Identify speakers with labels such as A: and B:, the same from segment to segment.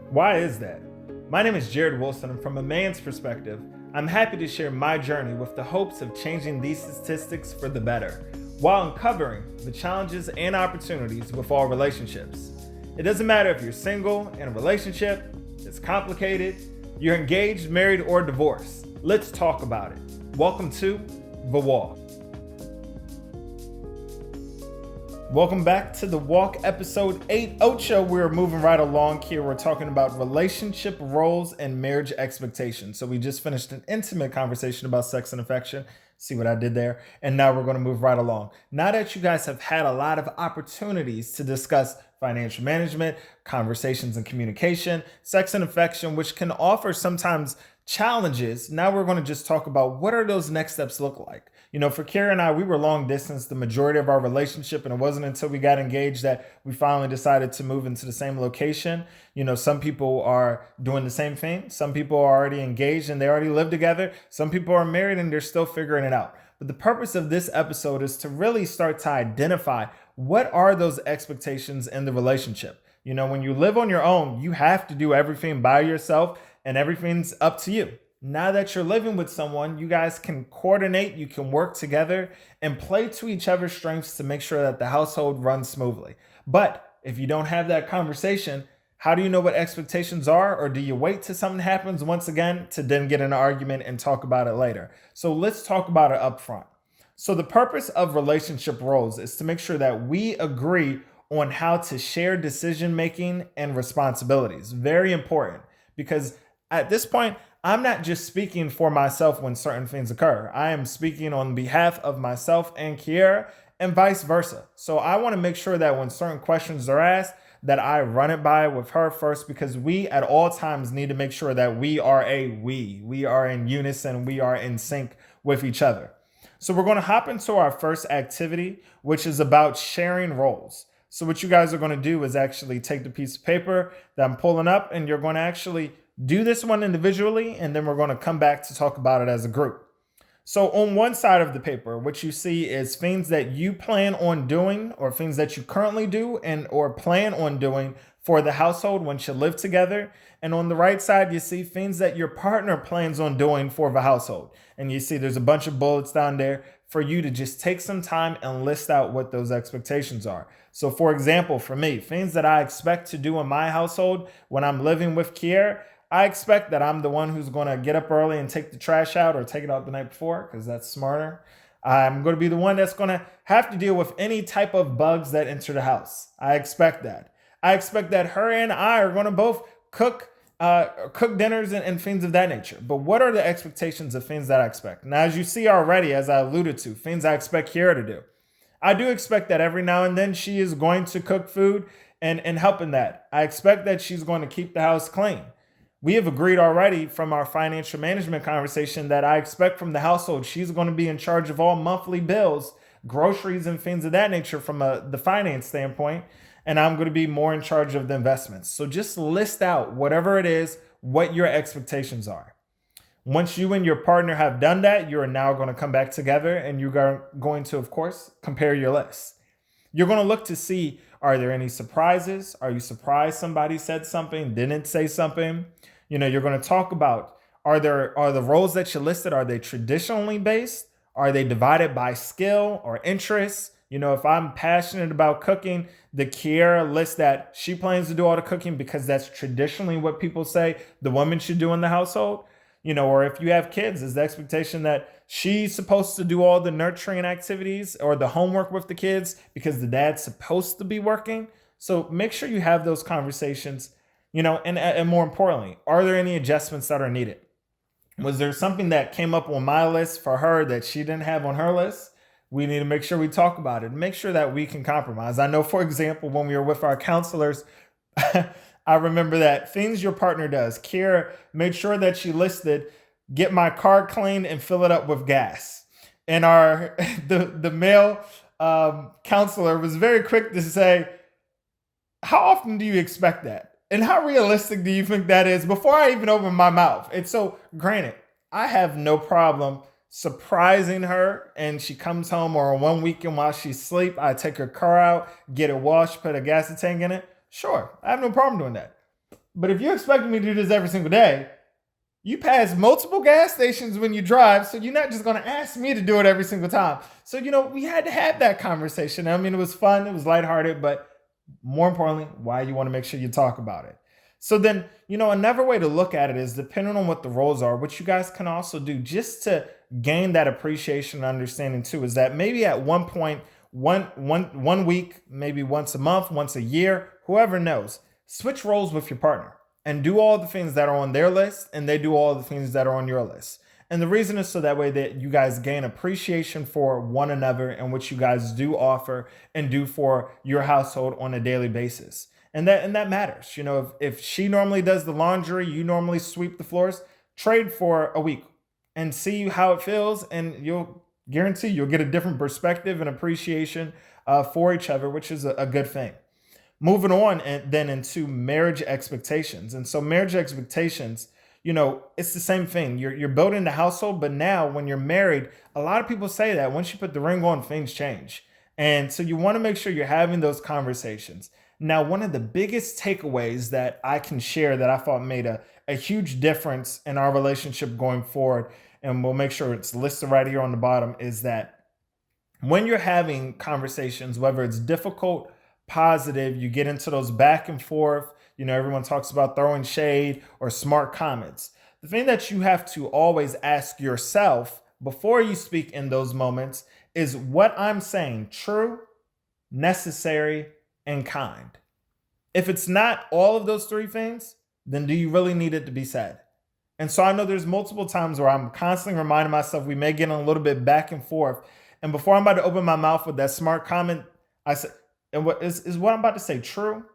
A: Why is that? My name is Jared Wilson, and from a man's perspective, I'm happy to share my journey with the hopes of changing these statistics for the better, while uncovering the challenges and opportunities with all relationships. It doesn't matter if you're single, in a relationship, it's complicated, you're engaged, married, or divorced. Let's talk about it. Welcome to The Walk. Welcome back to The Walk, episode 8. Ocho, we're moving right along here. We're talking about relationship roles and marriage expectations. So we just finished an intimate conversation about sex and affection. See what I did there? And now we're going to move right along. Now that you guys have had a lot of opportunities to discuss financial management, conversations and communication, sex and affection, which can offer sometimes challenges, now we're going to just talk about what are those next steps look like. You know, for Kara and I, we were long distance the majority of our relationship, and it wasn't until we got engaged that we finally decided to move into the same location. You know, some people are doing the same thing. Some people are already engaged and they already live together. Some people are married and they're still figuring it out. But the purpose of this episode is to really start to identify what are those expectations in the relationship. You know, when you live on your own, you have to do everything by yourself and everything's up to you. Now that you're living with someone, you guys can coordinate, you can work together and play to each other's strengths to make sure that the household runs smoothly. But if you don't have that conversation, how do you know what expectations are? Or do you wait till something happens once again to then get in an argument and talk about it later? So let's talk about it up front. So the purpose of relationship roles is to make sure that we agree on how to share decision-making and responsibilities. Very important, because at this point, I'm not just speaking for myself when certain things occur. I am speaking on behalf of myself and Kiera and vice versa. So I want to make sure that when certain questions are asked, that I run it by with her first, because we at all times need to make sure that we are we are in unison, we are in sync with each other. So we're going to hop into our first activity, which is about sharing roles. So what you guys are going to do is actually take the piece of paper that I'm pulling up, and you're going to actually do this one individually, and then we're going to come back to talk about it as a group. So on one side of the paper, what you see is things that you plan on doing, or things that you currently do and or plan on doing for the household once you live together. And on the right side, you see things that your partner plans on doing for the household. And you see there's a bunch of bullets down there for you to just take some time and list out what those expectations are. So for example, for me, things that I expect to do in my household when I'm living with Kier, I expect that I'm the one who's going to get up early and take the trash out, or take it out the night before, because that's smarter. I'm going to be the one that's going to have to deal with any type of bugs that enter the house. I expect that. I expect that her and I are going to both cook dinners and things of that nature. But what are the expectations of things that I expect? Now, as you see already, as I alluded to, things I expect Kiera to do. I do expect that every now and then she is going to cook food and help in that. I expect that she's going to keep the house clean. We have agreed already from our financial management conversation that I expect from the household she's going to be in charge of all monthly bills, groceries, and things of that nature from the finance standpoint, and I'm going to be more in charge of the investments. So just list out whatever it is, what your expectations are. Once you and your partner have done that, you're now going to come back together and you're going to, of course, compare your lists. You're going to look to see, are there any surprises? Are you surprised somebody said something, didn't say something? You know, you're going to talk about, are the roles that you listed, are they traditionally based? Are they divided by skill or interests? You know, if I'm passionate about cooking, the Kiera list that she plans to do all the cooking because that's traditionally what people say the woman should do in the household. You know, or if you have kids, is the expectation that she's supposed to do all the nurturing activities or the homework with the kids because the dad's supposed to be working. So make sure you have those conversations, you know, and more importantly, are there any adjustments that are needed? Was there something that came up on my list for her that she didn't have on her list? We need to make sure we talk about it, make sure that we can compromise. I know, for example, when we were with our counselors, I remember that things your partner does. Kiera made sure that she listed, get my car cleaned and fill it up with gas. And our the male counselor was very quick to say, how often do you expect that? And how realistic do you think that is before I even open my mouth? And so, granted, I have no problem surprising her and she comes home, or one weekend while she's asleep, I take her car out, get it washed, put a gas tank in it. Sure, I have no problem doing that. But if you expect me to do this every single day, you pass multiple gas stations when you drive, so you're not just going to ask me to do it every single time. So, we had to have that conversation. I mean, it was fun, it was lighthearted, but more importantly, why you want to make sure you talk about it. So then, another way to look at it is, depending on what the roles are, what you guys can also do just to gain that appreciation and understanding too, is that maybe at one point, one week, maybe once a month, once a year, whoever knows, switch roles with your partner and do all the things that are on their list and they do all the things that are on your list. And the reason is so that way that you guys gain appreciation for one another and what you guys do offer and do for your household on a daily basis. And that matters. If she normally does the laundry, you normally sweep the floors, trade for a week and see how it feels. And you'll guarantee you'll get a different perspective and appreciation for each other, which is a good thing. Moving on and then into marriage expectations. And so marriage expectations, it's the same thing. You're building the household, but now when you're married, a lot of people say that once you put the ring on, things change. And so you want to make sure you're having those conversations. Now, one of the biggest takeaways that I can share that I thought made a huge difference in our relationship going forward, and we'll make sure it's listed right here on the bottom, is that when you're having conversations, whether it's difficult, positive, you get into those back and forth, everyone talks about throwing shade or smart comments. The thing that you have to always ask yourself before you speak in those moments is, what I'm saying true, necessary, and kind? If it's not all of those three things, then do you really need it to be said? And so I know there's multiple times where I'm constantly reminding myself we may get a little bit back and forth. And before I'm about to open my mouth with that smart comment, I said, and what is what I'm about to say true?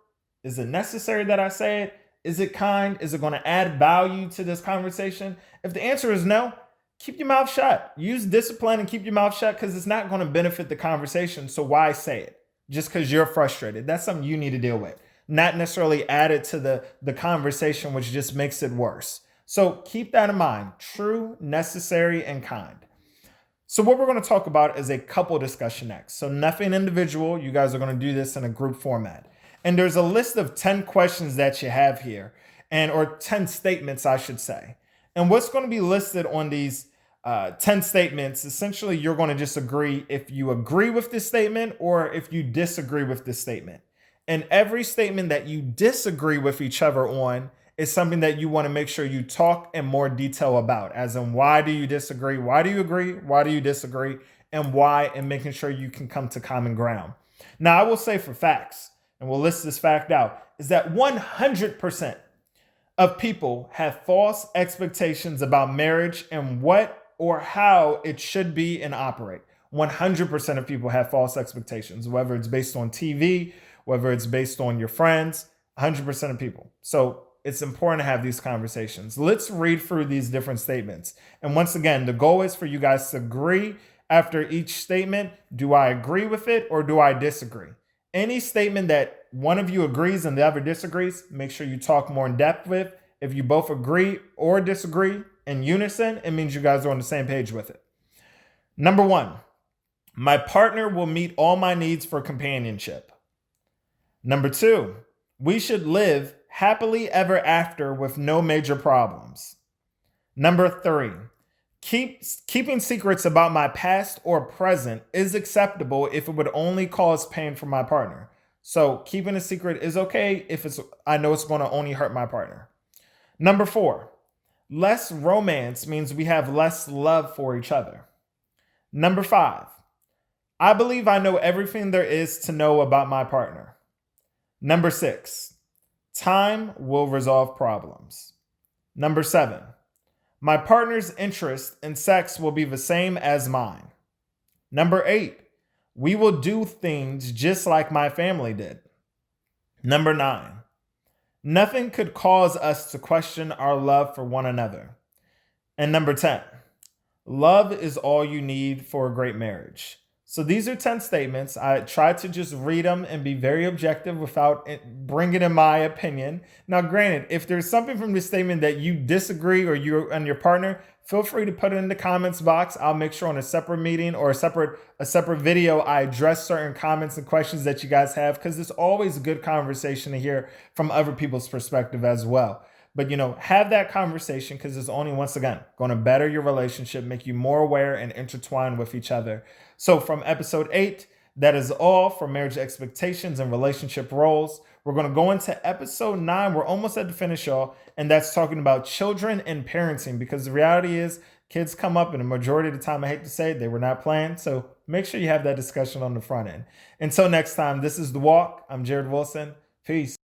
A: Is it necessary that I say it? Is it kind? Is it going to add value to this conversation? If the answer is no, keep your mouth shut. Use discipline and keep your mouth shut, because it's not going to benefit the conversation. So why say it? Just because you're frustrated. That's something you need to deal with. Not necessarily add it to the conversation, which just makes it worse. So keep that in mind. True, necessary, and kind. So what we're going to talk about is a couple discussion next. So nothing individual. You guys are going to do this in a group format. And there's a list of 10 questions that you have here, or 10 statements, I should say. And what's going to be listed on these 10 statements, essentially, you're going to just agree if you agree with this statement or if you disagree with this statement. And every statement that you disagree with each other on is something that you want to make sure you talk in more detail about, as in, why do you disagree? Why do you agree? Why do you disagree? And why, and making sure you can come to common ground. Now, I will say for facts, and we'll list this fact out, is that 100% of people have false expectations about marriage and what or how it should be and operate. 100% of people have false expectations, whether it's based on TV, whether it's based on your friends, 100% of people. So it's important to have these conversations. Let's read through these different statements. And once again, the goal is for you guys to agree after each statement. Do I agree with it or do I disagree? Any statement that one of you agrees and the other disagrees, make sure you talk more in depth with. If you both agree or disagree in unison, it means you guys are on the same page with it. Number 1, my partner will meet all my needs for companionship. Number 2, we should live happily ever after with no major problems. Number 3, keeping secrets about my past or present is acceptable if it would only cause pain for my partner. So keeping a secret is okay if I know it's going to only hurt my partner. Number 4, less romance means we have less love for each other. Number 5, I believe I know everything there is to know about my partner. Number 6, time will resolve problems. Number 7, my partner's interest in sex will be the same as mine. Number 8, we will do things just like my family did. Number 9, nothing could cause us to question our love for one another. And number 10, love is all you need for a great marriage. So these are 10 statements. I tried to just read them and be very objective without bringing in my opinion. Now, granted, if there's something from this statement that you disagree or you and your partner, feel free to put it in the comments box. I'll make sure on a separate meeting or a separate video, I address certain comments and questions that you guys have, because it's always a good conversation to hear from other people's perspective as well. But, have that conversation, because it's only, once again, going to better your relationship, make you more aware and intertwined with each other. So from episode 8, that is all for marriage expectations and relationship roles. We're going to go into episode 9. We're almost at the finish, y'all. And that's talking about children and parenting, because the reality is kids come up, and the majority of the time, I hate to say it, they were not planned. So make sure you have that discussion on the front end. Until next time, this is The Walk. I'm Jared Wilson. Peace.